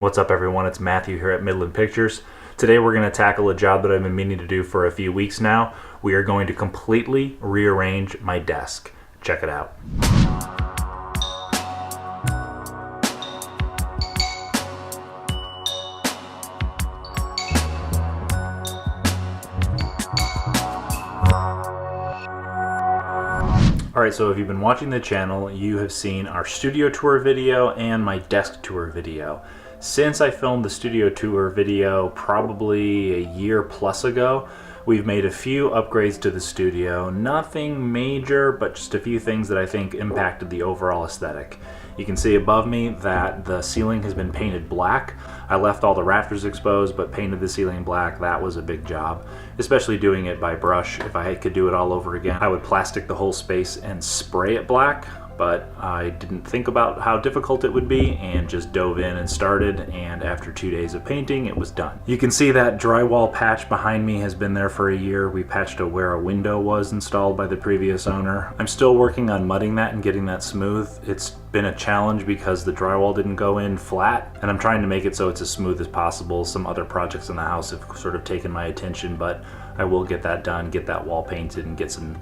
What's up everyone, it's Matthew here at Midland Pictures. Today we're going to tackle a job that I've been meaning to do for a few weeks now. We are going to completely rearrange my desk. Check it out. Alright, so if you've been watching the channel, you have seen our studio tour video and my desk tour video. Since I filmed the studio tour video probably a year plus ago, we've made a few upgrades to the studio. Nothing major, but just a few things that I think impacted the overall aesthetic. You can see above me that the ceiling has been painted black. I left all the rafters exposed, but painted the ceiling black. That was a big job, especially doing it by brush. If I could do it all over again, I would plastic the whole space and spray it black. But I didn't think about how difficult it would be and just dove in and started, and after 2 days of painting it was done. You can see that drywall patch behind me has been there for a year. We patched to where a window was installed by the previous owner. I'm still working on mudding that and getting that smooth. It's been a challenge because the drywall didn't go in flat, and I'm trying to make it so it's as smooth as possible. Some other projects in the house have sort of taken my attention, but I will get that done, get that wall painted, and get some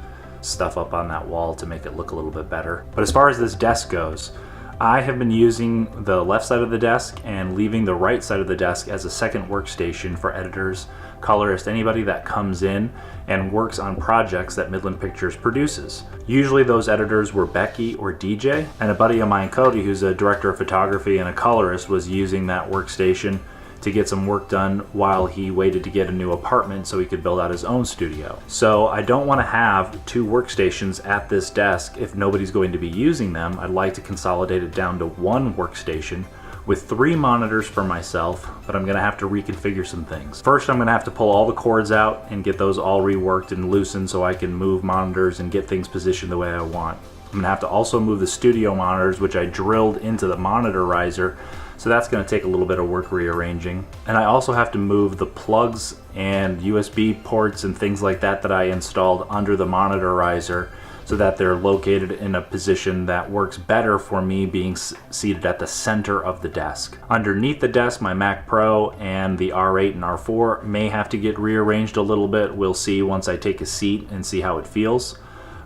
stuff up on that wall to make it look a little bit better. But as far as this desk goes, I have been using the left side of the desk and leaving the right side of the desk as a second workstation for editors, colorists, anybody that comes in and works on projects that Midland Pictures produces. Usually those editors were Becky or DJ, and a buddy of mine, Cody, who's a director of photography and a colorist, was using that workstation to get some work done while he waited to get a new apartment so he could build out his own studio. So I don't want to have two workstations at this desk if nobody's going to be using them. I'd like to consolidate it down to one workstation with 3 monitors for myself, but I'm gonna have to reconfigure some things. First, I'm gonna have to pull all the cords out and get those all reworked and loosened so I can move monitors and get things positioned the way I want. I'm gonna have to also move the studio monitors, which I drilled into the monitor riser, so that's going to take a little bit of work rearranging. And I also have to move the plugs and USB ports and things like that that I installed under the monitor riser so that they're located in a position that works better for me being seated at the center of the desk. Underneath the desk, my Mac Pro and the R8 and R4 may have to get rearranged a little bit. We'll see once I take a seat and see how it feels.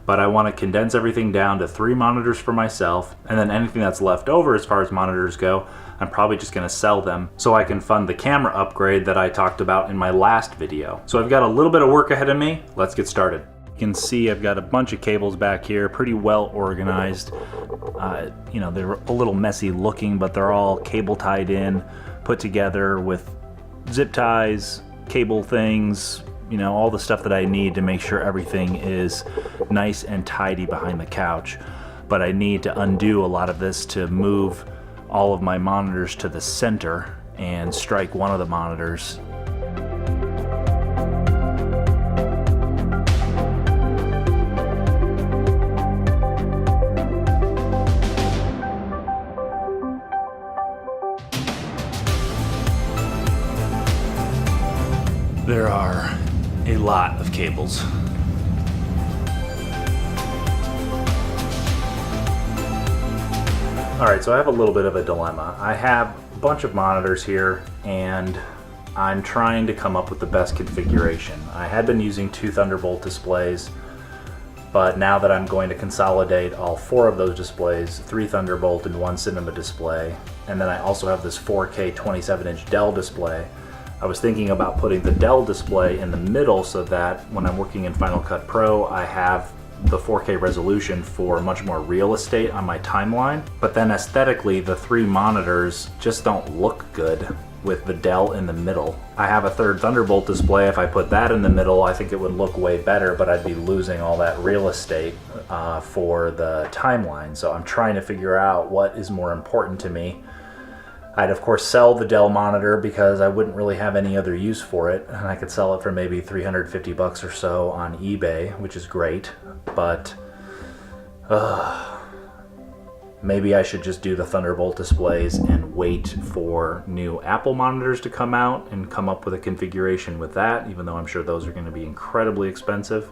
But I want to condense everything down to 3 monitors for myself, and then anything that's left over as far as monitors go, I'm probably just going to sell them so I can fund the camera upgrade that I talked about in my last video. So I've got a little bit of work ahead of me. Let's get started. You can see I've got a bunch of cables back here, pretty well organized. You know, they're a little messy looking, but they're all cable tied in, put together with zip ties, cable things, you know, all the stuff that I need to make sure everything is nice and tidy behind the couch. But I need to undo a lot of this to move all of my monitors to the center and strike one of the monitors. There are a lot of cables. Alright, so I have a little bit of a dilemma. I have a bunch of monitors here and I'm trying to come up with the best configuration. I had been using 2 Thunderbolt displays, but now that I'm going to consolidate all 4 of those displays, 3 Thunderbolt and 1 Cinema display, and then I also have this 4K 27-inch Dell display, I was thinking about putting the Dell display in the middle so that when I'm working in Final Cut Pro, I have the 4K resolution for much more real estate on my timeline. But then aesthetically, the 3 monitors just don't look good with the Dell in the middle. I have a 3rd Thunderbolt display. If I put that in the middle, I think it would look way better, but I'd be losing all that real estate for the timeline. So I'm trying to figure out what is more important to me. I'd of course sell the Dell monitor because I wouldn't really have any other use for it, and I could sell it for maybe 350 bucks or so on eBay, which is great, but maybe I should just do the Thunderbolt displays and wait for new Apple monitors to come out and come up with a configuration with that, even though I'm sure those are going to be incredibly expensive.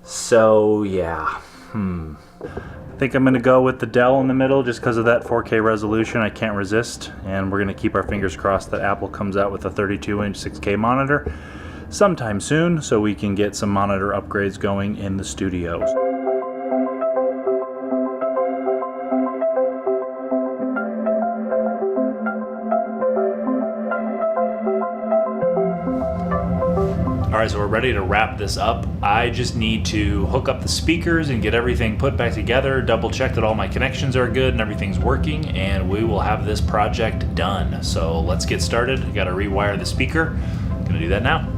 So yeah, I think I'm going to go with the Dell in the middle just because of that 4K resolution. I can't resist, and we're going to keep our fingers crossed that Apple comes out with a 32-inch 6K monitor sometime soon so we can get some monitor upgrades going in the studios. Alright, so we're ready to wrap this up. I just need to hook up the speakers and get everything put back together, double check that all my connections are good and everything's working, and we will have this project done. So let's get started. I gotta rewire the speaker. I'm gonna do that now.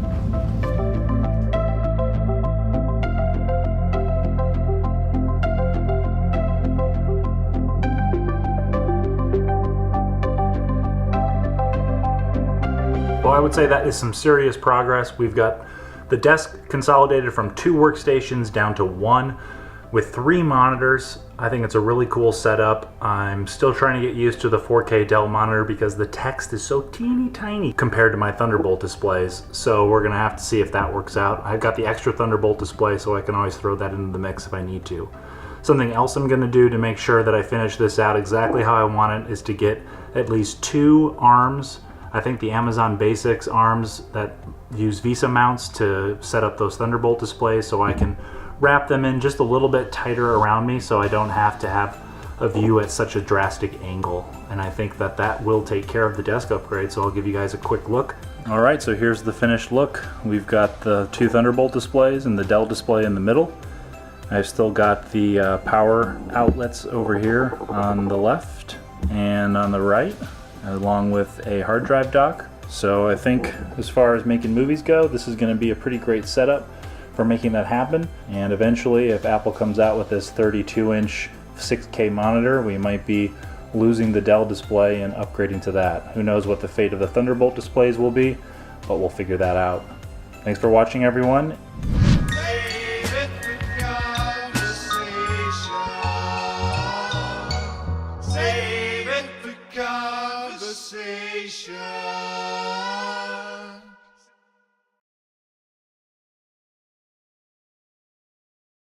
Well, I would say that is some serious progress. We've got the desk consolidated from 2 workstations down to 1 with 3 monitors. I think it's a really cool setup. I'm still trying to get used to the 4K Dell monitor because the text is so teeny tiny compared to my Thunderbolt displays. So we're gonna have to see if that works out. I've got the extra Thunderbolt display, so I can always throw that into the mix if I need to. Something else I'm gonna do to make sure that I finish this out exactly how I want it is to get at least 2 arms. I think the Amazon Basics arms that use Visa mounts to set up those Thunderbolt displays, so I can wrap them in just a little bit tighter around me so I don't have to have a view at such a drastic angle. And I think that that will take care of the desk upgrade, so I'll give you guys a quick look. Alright, so here's the finished look. We've got the 2 Thunderbolt displays and the Dell display in the middle. I've still got the power outlets over here on the left and on the right, along with a hard drive dock. So I think as far as making movies go, this is going to be a pretty great setup for making that happen. And eventually, if Apple comes out with this 32-inch 6K monitor, we might be losing the Dell display and upgrading to that. Who knows what the fate of the Thunderbolt displays will be, but we'll figure that out. Thanks for watching, everyone. Conversation.